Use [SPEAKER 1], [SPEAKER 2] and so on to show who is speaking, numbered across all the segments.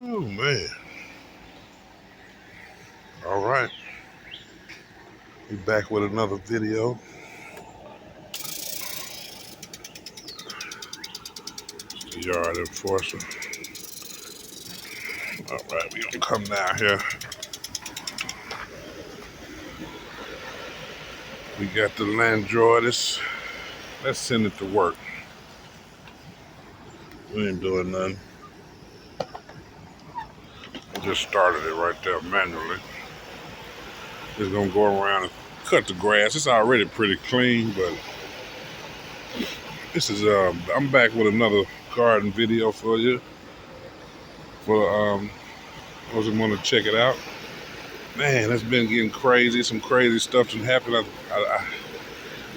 [SPEAKER 1] Oh man. All right. We back with another video. It's the yard enforcer. All right, we gonna come down here. We got the Landroides. Let's send it to work. We ain't doing nothing. We just started it right there manually. Just gonna go around and cut the grass. It's already pretty clean, but this is I'm back with another garden video for you. For those who want to check it out. Man, it's been getting crazy. Some crazy stuff has happened.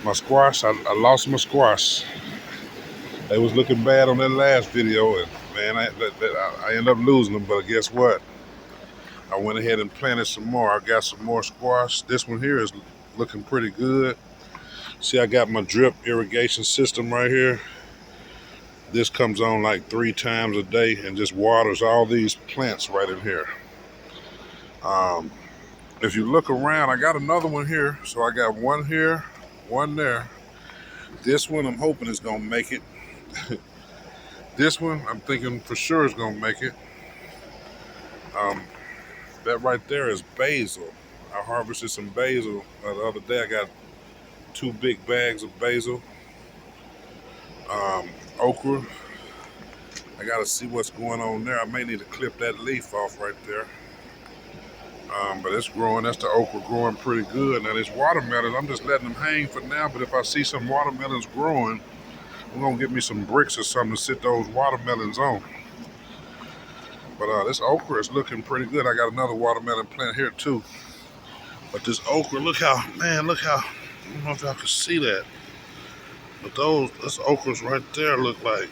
[SPEAKER 1] My squash, I lost my squash. They was looking bad on that last video, and man, I ended up losing them. But guess what? I went ahead and planted some more. I got some more squash. This one here is looking pretty good. See, I got my drip irrigation system right here. This comes on like 3 times a day and just waters all these plants right in here. If you look around, I got another one here. So I got one here, one there. This one I'm hoping is gonna make it. This one I'm thinking for sure is gonna make it. Um, that right there is basil. I harvested some basil the other day. I got 2 big bags of basil. Okra. I gotta see what's going on there. I may need to clip that leaf off right there. But it's growing. That's the okra growing pretty good. Now this watermelon, I'm just letting them hang for now. But if I see some watermelons growing, I'm gonna get me some bricks or something to sit those watermelons on. But this okra is looking pretty good. I got another watermelon plant here too. But this okra, look how, I don't know if y'all can see that. But this okras right there look like,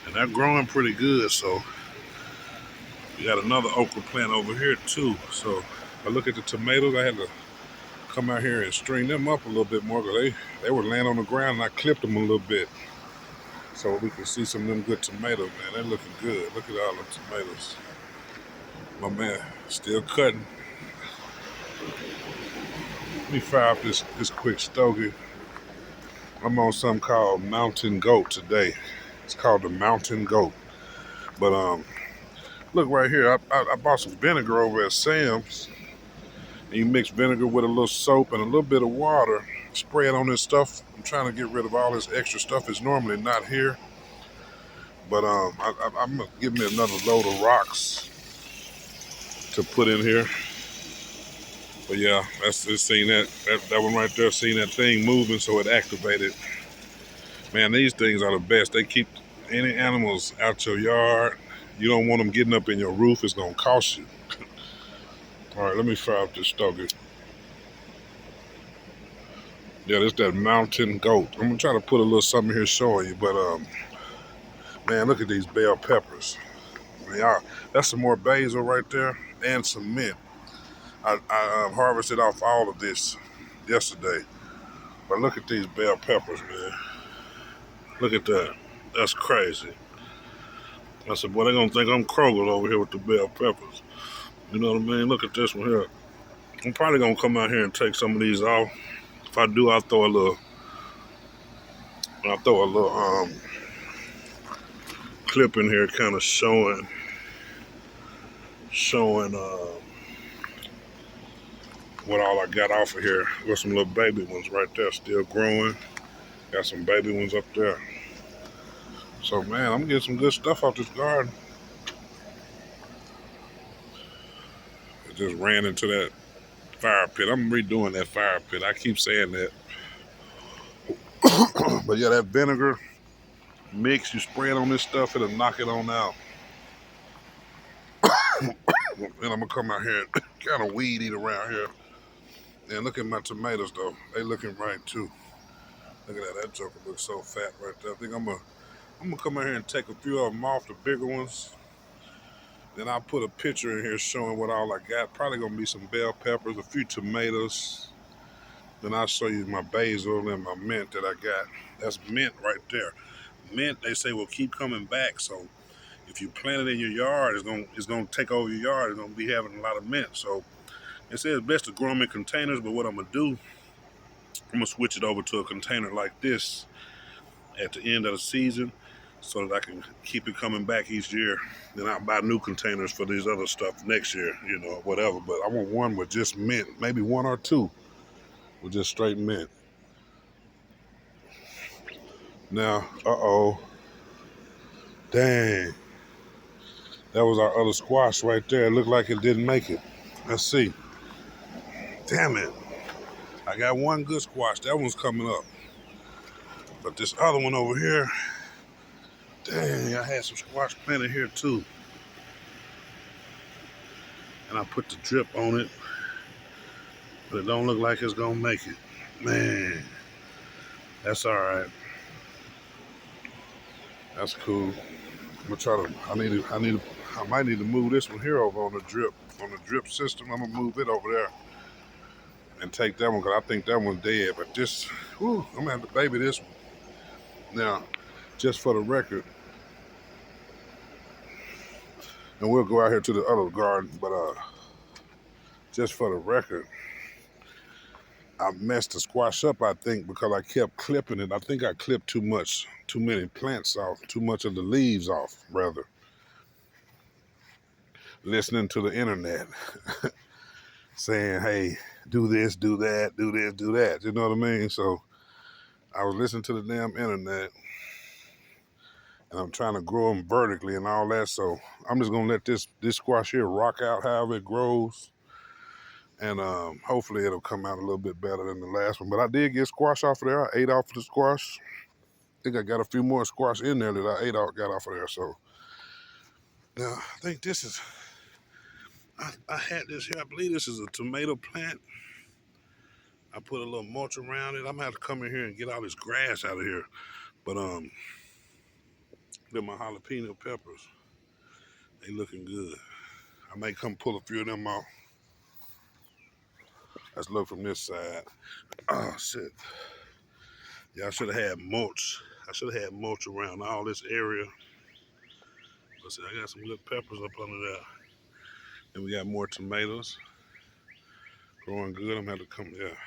[SPEAKER 1] and they're growing pretty good. So we got another okra plant over here too. So I look at the tomatoes. I had to come out here and string them up a little bit more because they were laying on the ground and I clipped them a little bit. So we can see some of them good tomatoes, man. They're looking good. Look at all them tomatoes. My man, still cutting. Let me fire up this quick stogie. I'm on something called Mountain Goat today. It's called the Mountain Goat. But look right here. I bought some vinegar over at Sam's. And you mix vinegar with a little soap and a little bit of water. Spray it on this stuff. I'm trying to get rid of all this extra stuff. It's normally not here. But I'm gonna give me another load of rocks to put in here. But yeah, that's just seeing that one right there, seeing that thing moving, so it activated. Man, these things are the best. They keep any animals out your yard. You don't want them getting up in your roof. It's gonna cost you. All right, let me fire up this stogie. Yeah, this that mountain goat. I'm gonna try to put a little something here showing you, but man, look at these bell peppers. Man, that's some more basil right there and some mint. I harvested off all of this yesterday, but look at these bell peppers, man. Look at that. That's crazy. I said, boy, they're gonna think I'm Kroger over here with the bell peppers. You know what I mean? Look at this one here. I'm probably gonna come out here and take some of these off. If I do, I'll throw a little clip in here, kind of showing what all I got off of here. Got some little baby ones right there, still growing. Got some baby ones up there. So man, I'm getting some good stuff out this garden. It just ran into that fire pit. I'm redoing that fire pit. I keep saying that. But yeah, that vinegar mix, you spray it on this stuff, it'll knock it on out. And I'm gonna come out here and kind of weed eat around here. And look at my tomatoes though. They looking right too. Look at that. That joker looks so fat right there. I think I'm gonna come out here and take a few of them off, the bigger ones. Then I'll put a picture in here showing what all I got. Probably gonna be some bell peppers, a few tomatoes. Then I'll show you my basil and my mint that I got. That's mint right there. Mint, they say, will keep coming back. So if you plant it in your yard, it's gonna take over your yard. It's gonna be having a lot of mint. So it says best to grow them in containers. But what I'm gonna do, I'm gonna switch it over to a container like this at the end of the season, so that I can keep it coming back each year. Then I'll buy new containers for these other stuff next year, whatever. But I want one with just mint, maybe one or two with just straight mint. Now, dang, that was our other squash right there. It looked like it didn't make it. Let's see. Damn it. I got one good squash. That one's coming up. But this other one over here, dang, I had some squash planted here too. And I put the drip on it, but it don't look like it's gonna make it. Man, that's all right. That's cool. I'm gonna try to. I might need to move this one here over on the drip system. I'm gonna move it over there and take that one because I think that one's dead. But this, whew, I'm gonna have to baby this one. Now, just for the record, and we'll go out here to the other garden. But just for the record, I messed the squash up, I think, because I kept clipping it. I think I clipped too many plants off, too much of the leaves off, rather. Listening to the internet, saying, hey, do this, do that, do this, do that. You know what I mean? So I was listening to the damn internet, and I'm trying to grow them vertically and all that. So I'm just going to let this squash here rock out however it grows. And hopefully it'll come out a little bit better than the last one. But I did get squash off of there. I ate off of the squash. I think I got a few more squash in there that I got off of there. So now I think this is, I had this here. I believe this is a tomato plant. I put a little mulch around it. I'm gonna have to come in here and get all this grass out of here. But they're my jalapeno peppers. They looking good. I may come pull a few of them off. Let's look from this side. Oh shit. Yeah, I should have had mulch. I should have had mulch around all this area. Let's see, I got some good peppers up under there. And we got more tomatoes. Growing good. I'm gonna have to come, yeah.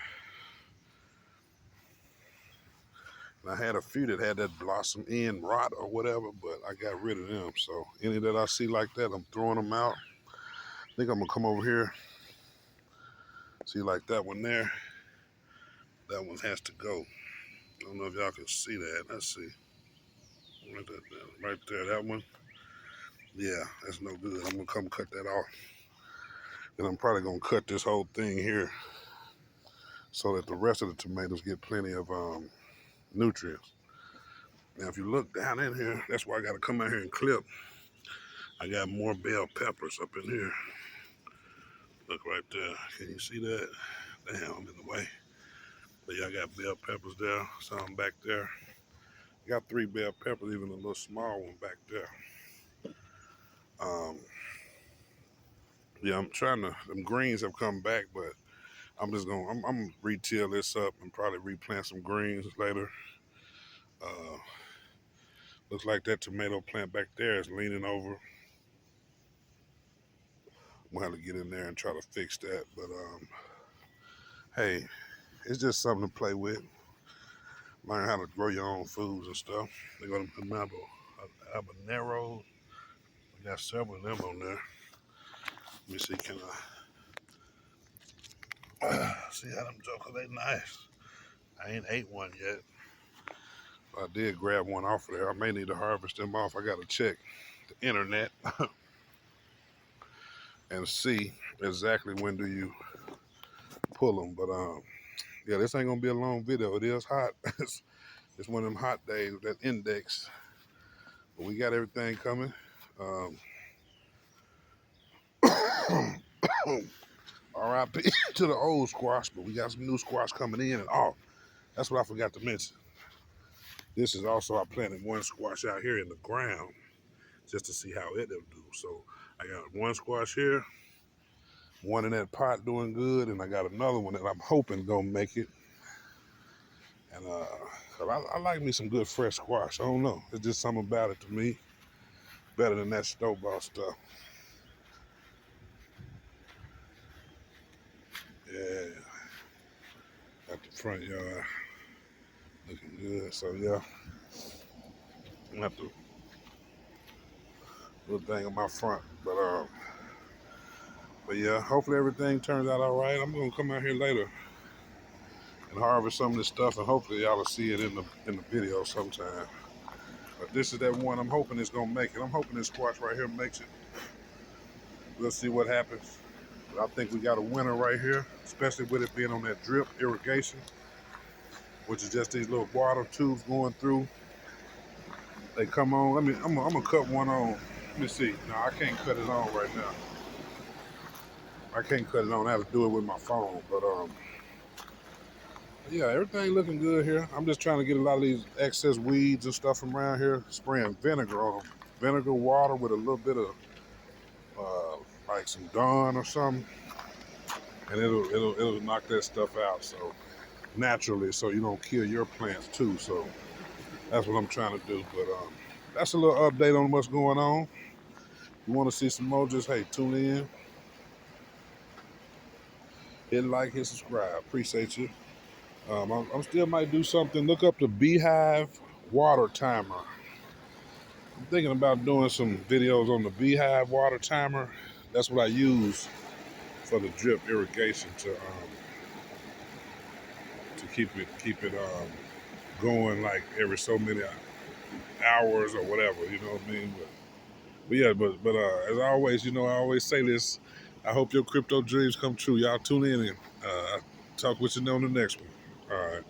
[SPEAKER 1] And I had a few that had that blossom end rot or whatever, but I got rid of them. So any that I see like that, I'm throwing them out. I think I'm gonna come over here. See, like that one there. That one has to go. I don't know if y'all can see that. Let's see. Right there, that one. Yeah, that's no good. I'm gonna come cut that off. And I'm probably gonna cut this whole thing here so that the rest of the tomatoes get plenty of nutrients. Now, if you look down in here, that's why I gotta come out here and clip. I got more bell peppers up in here. Look right there. Can you see that? Damn, I'm in the way. But yeah, I got bell peppers there. Some back there. I got 3 bell peppers, even a little small one back there. Yeah, I'm trying to. Them greens have come back, but I'm just gonna. I'm gonna retail this up and probably replant some greens later. Uh, Looks like that tomato plant back there is leaning over. I'm gonna have to get in there and try to fix that. But hey, it's just something to play with. Learn how to grow your own foods and stuff. They're gonna habanero. I got several of them on there. Let me see, can I see how them jokers, they nice. I ain't ate one yet. I did grab one off of there. I may need to harvest them off. I gotta check the internet and see exactly when do you pull them. But yeah, this ain't gonna be a long video. It is hot. It's one of them hot days, that index. But we got everything coming. RIP to the old squash, but we got some new squash coming in and off. That's what I forgot to mention. This is also, I planted one squash out here in the ground just to see how it'll do. So I got one squash here, one in that pot doing good, and I got another one that I'm hoping gonna make it. And I like me some good fresh squash. I don't know. It's just something about it to me. better than that store-bought stuff. Yeah, at the front yard, looking good. So yeah, I have to little thing on my front, but yeah, hopefully everything turns out all right. I'm gonna come out here later and harvest some of this stuff, and hopefully y'all will see it in the video sometime. But this is that one I'm hoping it's gonna make it. I'm hoping this squash right here makes it. We'll see what happens. But I think we got a winner right here, especially with it being on that drip irrigation, which is just these little water tubes going through. They come on. I'm gonna cut one on. Let me see. No, I can't cut it on right now. I can't cut it on. I have to do it with my phone. But yeah, everything looking good here. I'm just trying to get a lot of these excess weeds and stuff from around here. Spraying vinegar on them. Vinegar water with a little bit of like some Dawn or something, and it'll knock that stuff out. So naturally, so you don't kill your plants too. So that's what I'm trying to do. But that's a little update on what's going on. You want to see some more? Just hey, tune in, hit like, hit subscribe. Appreciate you. I'm still might do something. Look up the Beehive water timer. I'm thinking about doing some videos on the Beehive water timer. That's what I use for the drip irrigation to keep it going like every so many hours or whatever. You know what I mean? But yeah, but as always, you know, I always say this. I hope your crypto dreams come true. Y'all tune in and talk with you on the next one. All right.